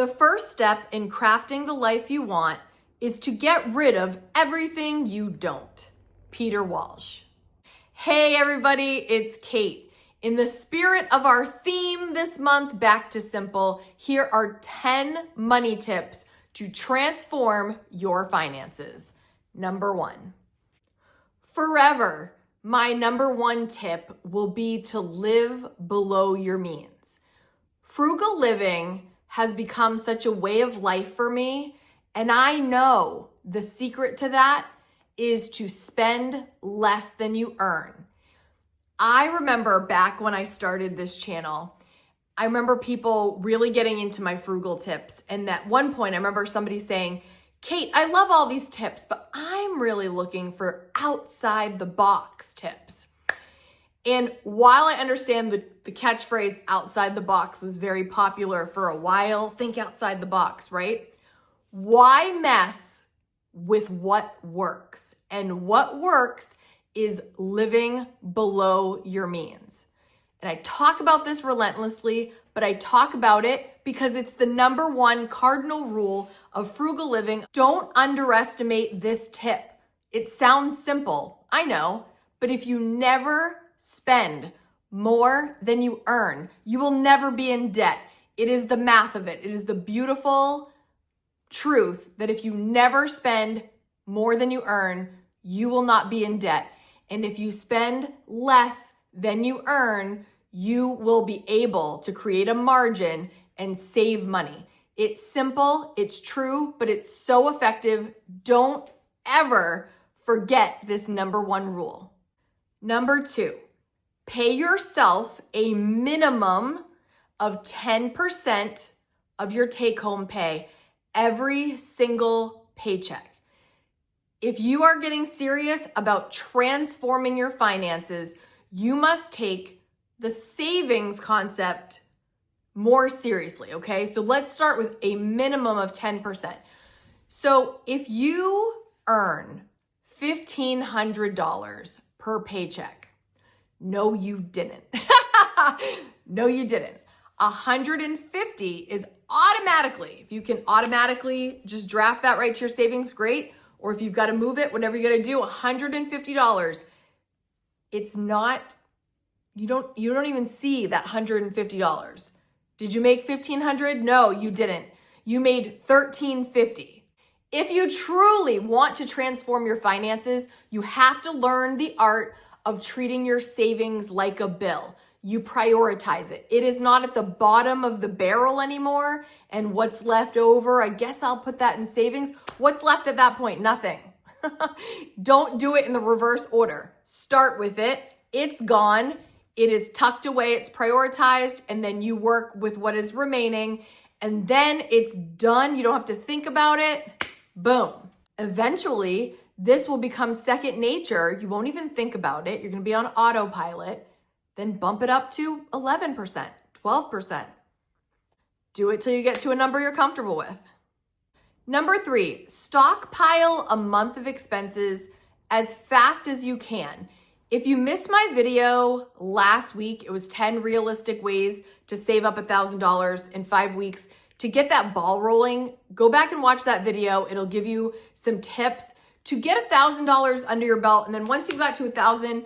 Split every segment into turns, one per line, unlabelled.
The first step in crafting the life you want is to get rid of everything you don't. Peter Walsh. Hey everybody, it's Kate. In the spirit of our theme this month, Back to Simple, here are 10 money tips to transform your finances. Number 1. Forever, my number 1 tip will be to live below your means. Frugal living has become such a way of life for me, and I know the secret to that is to spend less than you earn. I remember back when I started this channel, I remember people really getting into my frugal tips. And at one point, I remember somebody saying, Kate, I love all these tips, but I'm really looking for outside the box tips. And while I understand the catchphrase outside the box was very popular for a while, think outside the box, right? Why mess with what works? And what works is living below your means. And I talk about this relentlessly, but I talk about it because it's the number 1 cardinal rule of frugal living. Don't underestimate this tip. It sounds simple, I know, but if you never spend more than you earn, you will never be in debt. It is the math of it. It is the beautiful truth that if you never spend more than you earn, you will not be in debt. And if you spend less than you earn, you will be able to create a margin and save money. It's simple, it's true, but it's so effective. Don't ever forget this number 1 rule. Number 2, pay yourself a minimum of 10% of your take-home pay every single paycheck. If you are getting serious about transforming your finances, you must take the savings concept more seriously, okay? So let's start with a minimum of 10%. So if you earn $1,500 per paycheck, no, you didn't. No, you didn't. 150 is automatically, if you can automatically just draft that right to your savings, great. Or if you've got to move it, whatever you got to do, $150. It's not, you don't even see that $150. Did you make $1,500? No, you didn't. You made $1,350. If you truly want to transform your finances, you have to learn the art of treating your savings like a bill. You prioritize it. It is not at the bottom of the barrel anymore. And what's left over, I guess I'll put that in savings. What's left at that point? Nothing. Don't do it in the reverse order. Start with it. It's gone. It is tucked away. It's prioritized. And then you work with what is remaining. And then it's done. You don't have to think about it. Boom. Eventually, this will become second nature. You won't even think about it. You're going to be on autopilot. Then bump it up to 11%, 12%. Do it till you get to a number you're comfortable with. Number 3, stockpile a month of expenses as fast as you can. If you missed my video last week, it was 10 realistic ways to save up $1,000 in 5 weeks. To get that ball rolling, go back and watch that video. It'll give you some tips to get $1,000 under your belt. And then once you've got to 1,000,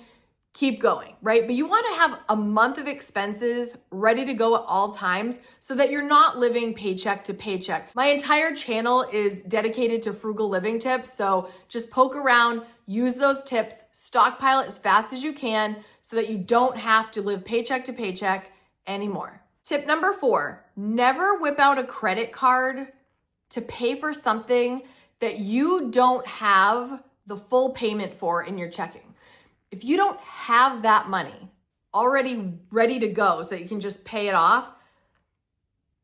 keep going, right? But you want to have a month of expenses ready to go at all times so that you're not living paycheck to paycheck. My entire channel is dedicated to frugal living tips. So just poke around, use those tips, stockpile it as fast as you can so that you don't have to live paycheck to paycheck anymore. Tip number 4, never whip out a credit card to pay for something that you don't have the full payment for in your checking. If you don't have that money already ready to go so that you can just pay it off,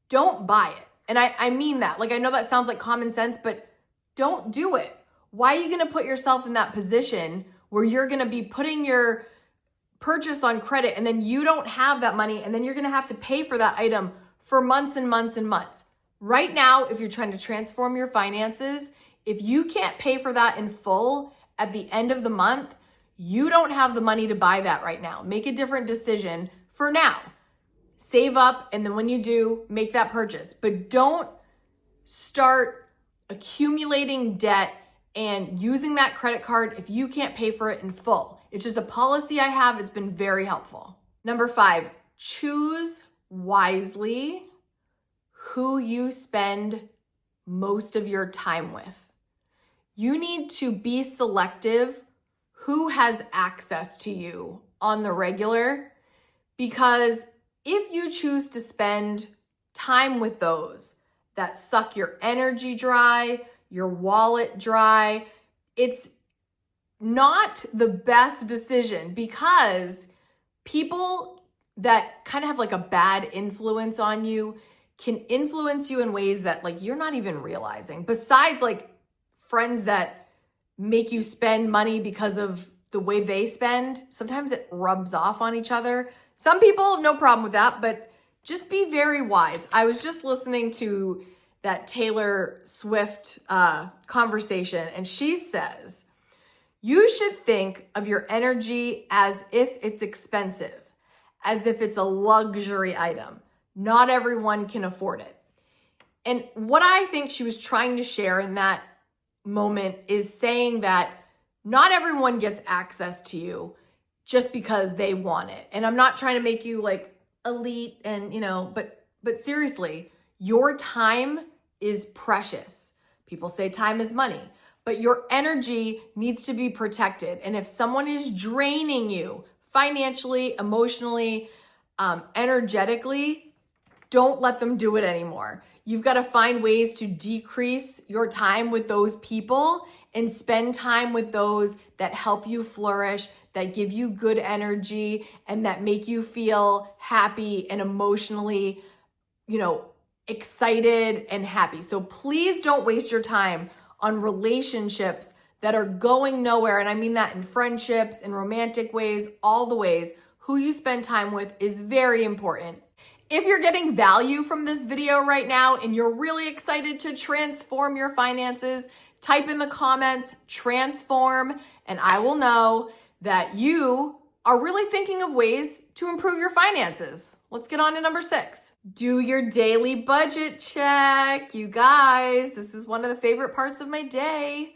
don't buy it. And I mean that. Like, I know that sounds like common sense, but don't do it. Why are you going to put yourself in that position where you're going to be putting your purchase on credit and then you don't have that money and then you're going to have to pay for that item for months and months and months? Right now, if you're trying to transform your finances, if you can't pay for that in full at the end of the month, you don't have the money to buy that right now. Make a different decision for now. Save up, and then when you do, make that purchase. But don't start accumulating debt and using that credit card if you can't pay for it in full. It's just a policy I have. It's been very helpful. Number 5, choose wisely who you spend most of your time with. You need to be selective who has access to you on the regular, because if you choose to spend time with those that suck your energy dry, your wallet dry, it's not the best decision, because people that kind of have like a bad influence on you can influence you in ways that like you're not even realizing. Besides like friends that make you spend money because of the way they spend, sometimes it rubs off on each other. Some people have no problem with that, but just be very wise. I was just listening to that Taylor Swift conversation, and she says, you should think of your energy as if it's expensive, as if it's a luxury item. Not everyone can afford it. And what I think she was trying to share in that moment is saying that not everyone gets access to you just because they want it. And I'm not trying to make you like elite and, but seriously, your time is precious. People say time is money, but your energy needs to be protected. And if someone is draining you financially, emotionally, energetically, don't let them do it anymore. You've got to find ways to decrease your time with those people and spend time with those that help you flourish, that give you good energy, and that make you feel happy and emotionally, excited and happy. So please don't waste your time on relationships that are going nowhere. And I mean that in friendships, in romantic ways, all the ways. Who you spend time with is very important. If you're getting value from this video right now and you're really excited to transform your finances, type in the comments, transform, and I will know that you are really thinking of ways to improve your finances. Let's get on to number 6. Do your daily budget check. You guys, this is one of the favorite parts of my day.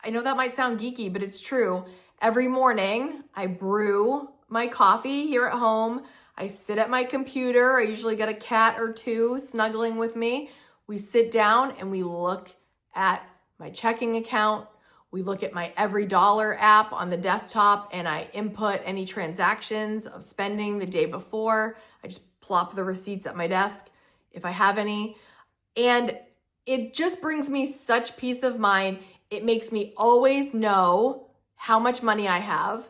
I know that might sound geeky, but it's true. Every morning, I brew my coffee here at home. I sit at my computer. I usually get a cat or two snuggling with me. We sit down and we look at my checking account. We look at my Every Dollar app on the desktop, and I input any transactions of spending the day before. I just plop the receipts at my desk if I have any. And it just brings me such peace of mind. It makes me always know how much money I have.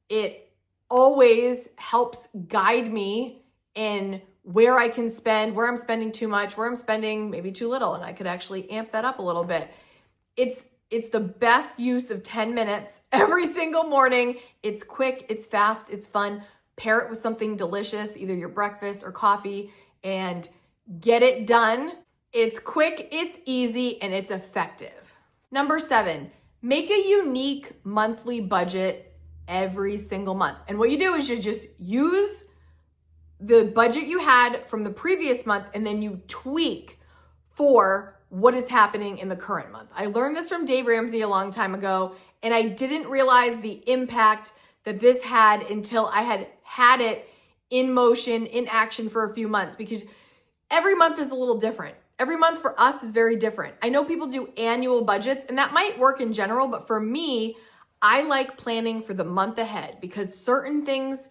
It always helps guide me in where I can spend, where I'm spending too much, where I'm spending maybe too little, and I could actually amp that up a little bit. It's the best use of 10 minutes every single morning. It's quick, it's fast, it's fun. Pair it with something delicious, either your breakfast or coffee, and get it done. It's quick, it's easy, and it's effective. Number 7, make a unique monthly budget every single month. And what you do is you just use the budget you had from the previous month, and then you tweak for what is happening in the current month. I learned this from Dave Ramsey a long time ago, and I didn't realize the impact that this had until I had it in motion, in action for a few months, because every month is a little different. Every month for us is very different. I know people do annual budgets, and that might work in general, but for me, I like planning for the month ahead because certain things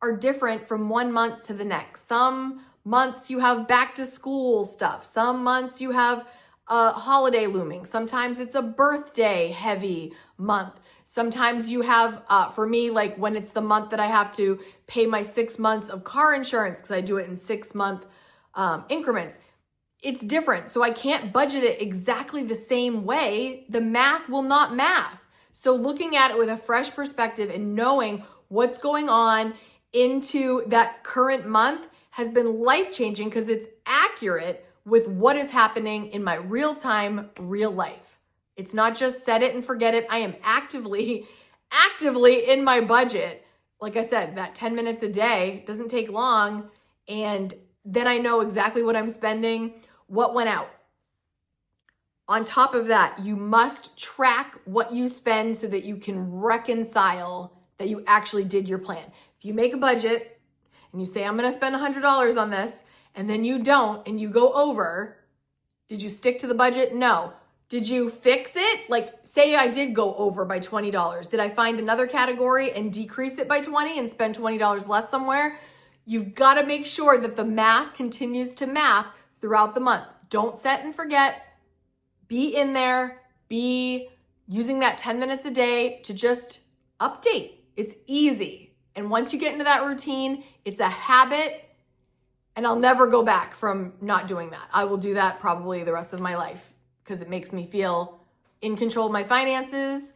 are different from one month to the next. Some months you have back to school stuff. Some months you have a holiday looming. Sometimes it's a birthday heavy month. Sometimes you have, for me, like when it's the month that I have to pay my 6 months of car insurance because I do it in 6-month increments. It's different. So I can't budget it exactly the same way. The math will not math. So looking at it with a fresh perspective and knowing what's going on into that current month has been life-changing because it's accurate with what is happening in my real-time, real life. It's not just set it and forget it. I am actively in my budget. Like I said, that 10 minutes a day doesn't take long. And then I know exactly what I'm spending, what went out. On top of that, you must track what you spend so that you can reconcile that you actually did your plan. If you make a budget and you say, I'm going to spend $100 on this, and then you don't, and you go over, did you stick to the budget? No. Did you fix it? Like, say I did go over by $20. Did I find another category and decrease it by 20 and spend $20 less somewhere? You've got to make sure that the math continues to math throughout the month. Don't set and forget. Be in there. Be using that 10 minutes a day to just update. It's easy. And once you get into that routine, it's a habit. And I'll never go back from not doing that. I will do that probably the rest of my life because it makes me feel in control of my finances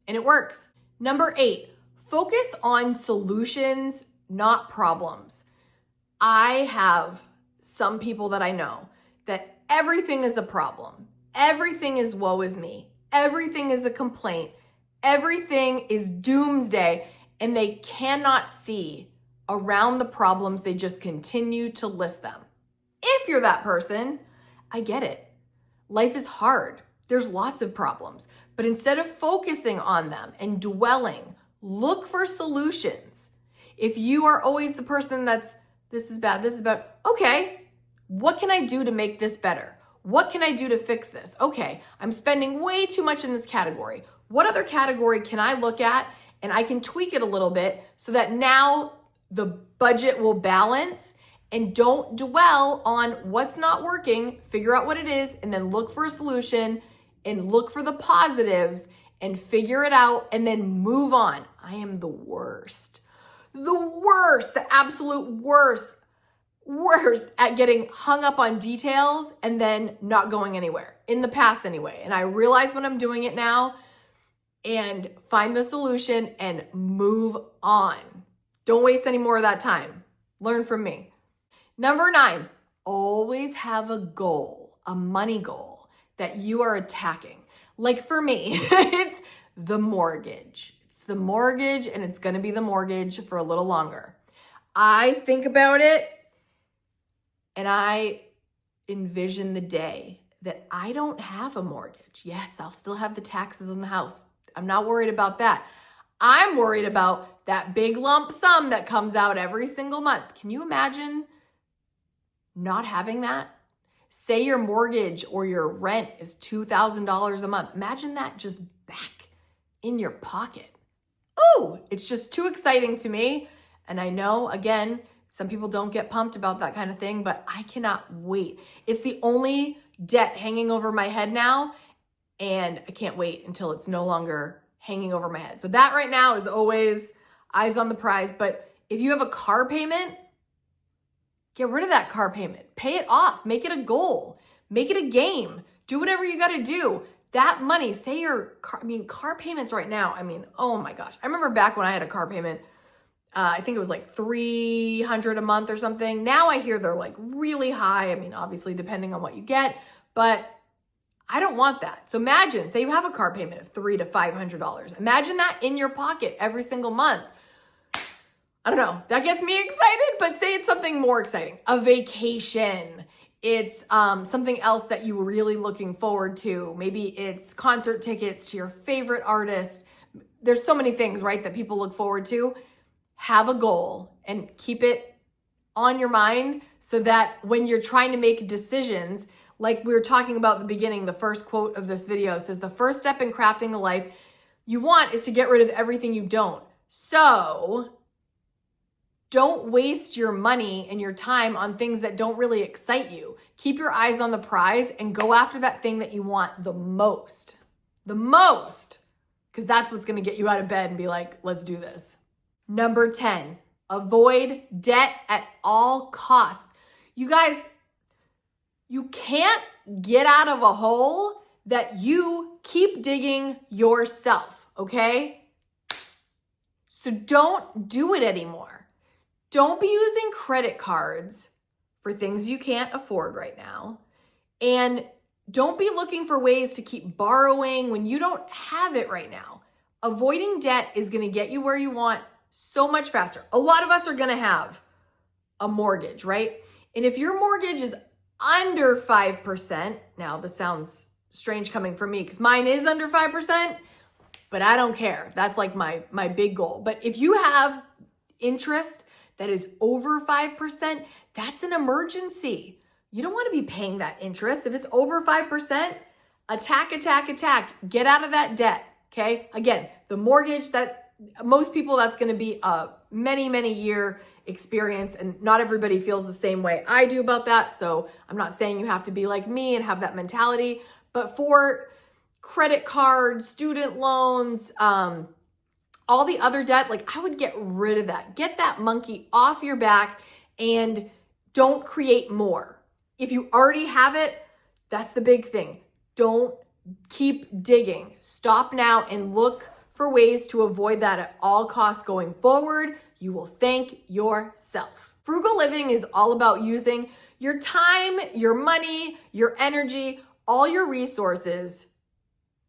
and it works. Number 8, focus on solutions, not problems. I have some people that I know that everything is a problem. Everything is woe is me. Everything is a complaint. Everything is doomsday, and they cannot see around the problems. They just continue to list them. If you're that person, I get it. Life is hard. There's lots of problems. But instead of focusing on them and dwelling, look for solutions. If you are always the person that's, this is bad, okay, what can I do to make this better? What can I do to fix this? Okay, I'm spending way too much in this category. What other category can I look at and I can tweak it a little bit so that now the budget will balance? And don't dwell on what's not working. Figure out what it is and then look for a solution and look for the positives and figure it out and then move on. I am the worst, the absolute worst at getting hung up on details and then not going anywhere, in the past anyway. And I realize when I'm doing it now, and find the solution and move on. Don't waste any more of that time. Learn from me. Number 9, always have a goal, a money goal that you are attacking. Like for me, it's the mortgage. It's the mortgage, and it's going to be the mortgage for a little longer. I think about it and I envision the day that I don't have a mortgage. Yes, I'll still have the taxes on the house. I'm not worried about that. I'm worried about that big lump sum that comes out every single month. Can you imagine not having that? Say your mortgage or your rent is $2,000 a month. Imagine that just back in your pocket. Oh, it's just too exciting to me. And I know, again, some people don't get pumped about that kind of thing, but I cannot wait. It's the only debt hanging over my head now, and I can't wait until it's no longer hanging over my head. So that right now is always eyes on the prize. But if you have a car payment, get rid of that car payment. Pay it off. Make it a goal. Make it a game. Do whatever you got to do. That money, say your car payments right now. Oh my gosh. I remember back when I had a car payment, I think it was like $300 a month or something. Now I hear they're like really high. Obviously depending on what you get, but I don't want that. So imagine, say you have a car payment of $300 to $500. Imagine that in your pocket every single month. I don't know, that gets me excited, but say it's something more exciting. A vacation. It's something else that you were really looking forward to. Maybe it's concert tickets to your favorite artist. There's so many things, right, that people look forward to. Have a goal and keep it on your mind so that when you're trying to make decisions, like we were talking about at the beginning, the first quote of this video says, the first step in crafting the life you want is to get rid of everything you don't. So don't waste your money and your time on things that don't really excite you. Keep your eyes on the prize and go after that thing that you want the most, because that's what's going to get you out of bed and be like, let's do this. Number 10, avoid debt at all costs. You guys, you can't get out of a hole that you keep digging yourself, okay? So don't do it anymore. Don't be using credit cards for things you can't afford right now. And don't be looking for ways to keep borrowing when you don't have it right now. Avoiding debt is going to get you where you want so much faster. A lot of us are going to have a mortgage, right? And if your mortgage is under 5%, now this sounds strange coming from me because mine is under 5%, but I don't care. That's like my big goal. But if you have interest that is over 5%, that's an emergency. You don't want to be paying that interest. If it's over 5%, attack. Get out of that debt, okay? Again, the mortgage, that most people, that's going to be a many year experience, and not everybody feels the same way I do about that. So I'm not saying you have to be like me and have that mentality, but for credit cards, student loans, all the other debt, like I would get rid of that. Get that monkey off your back and don't create more. If you already have it, that's the big thing. Don't keep digging. Stop now and look for ways to avoid that at all costs going forward. You will thank yourself. Frugal living is all about using your time, your money, your energy, all your resources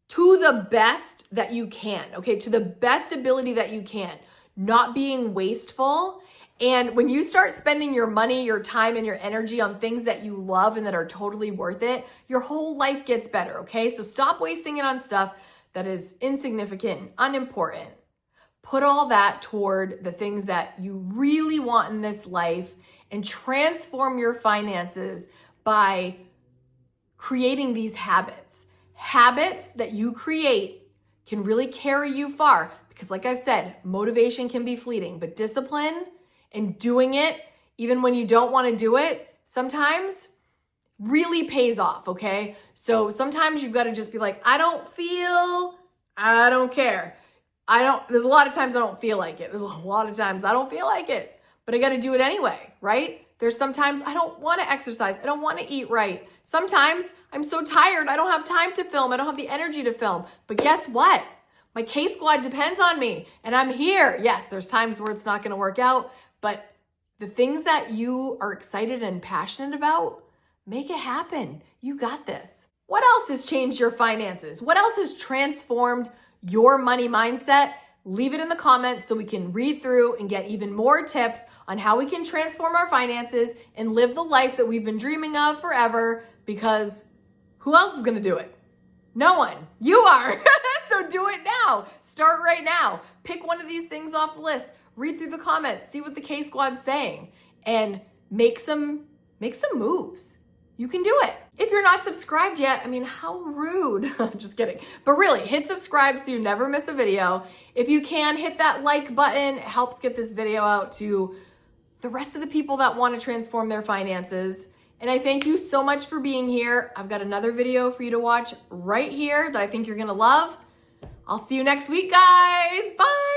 to the best that you can, okay? To the best ability that you can, not being wasteful. And when you start spending your money, your time, and your energy on things that you love and that are totally worth it, your whole life gets better, okay? So stop wasting it on stuff that is insignificant and unimportant. Put all that toward the things that you really want in this life and transform your finances by creating these habits. Habits that you create can really carry you far because, like I've said, motivation can be fleeting, but discipline and doing it, even when you don't want to do it, sometimes really pays off, okay? So sometimes you've got to just be like, I don't care. There's a lot of times I don't feel like it. There's a lot of times I don't feel like it, but I got to do it anyway, right? There's sometimes I don't want to exercise. I don't want to eat right. Sometimes I'm so tired. I don't have time to film. I don't have the energy to film. But guess what? My K squad depends on me and I'm here. Yes, there's times where it's not going to work out, but the things that you are excited and passionate about, make it happen. You got this. What else has changed your finances? What else has transformed your money mindset? Leave it in the comments so we can read through and get even more tips on how we can transform our finances and live the life that we've been dreaming of forever, because who else is going to do it? No one. You are. So do it now. Start right now. Pick one of these things off the list. Read through the comments. See what the K Squad's saying and make some moves. You can do it. If you're not subscribed yet, I mean, how rude. Just kidding. But really, hit subscribe so you never miss a video. If you can, hit that like button. It helps get this video out to the rest of the people that want to transform their finances. And I thank you so much for being here. I've got another video for you to watch right here that I think you're going to love. I'll see you next week, guys. Bye.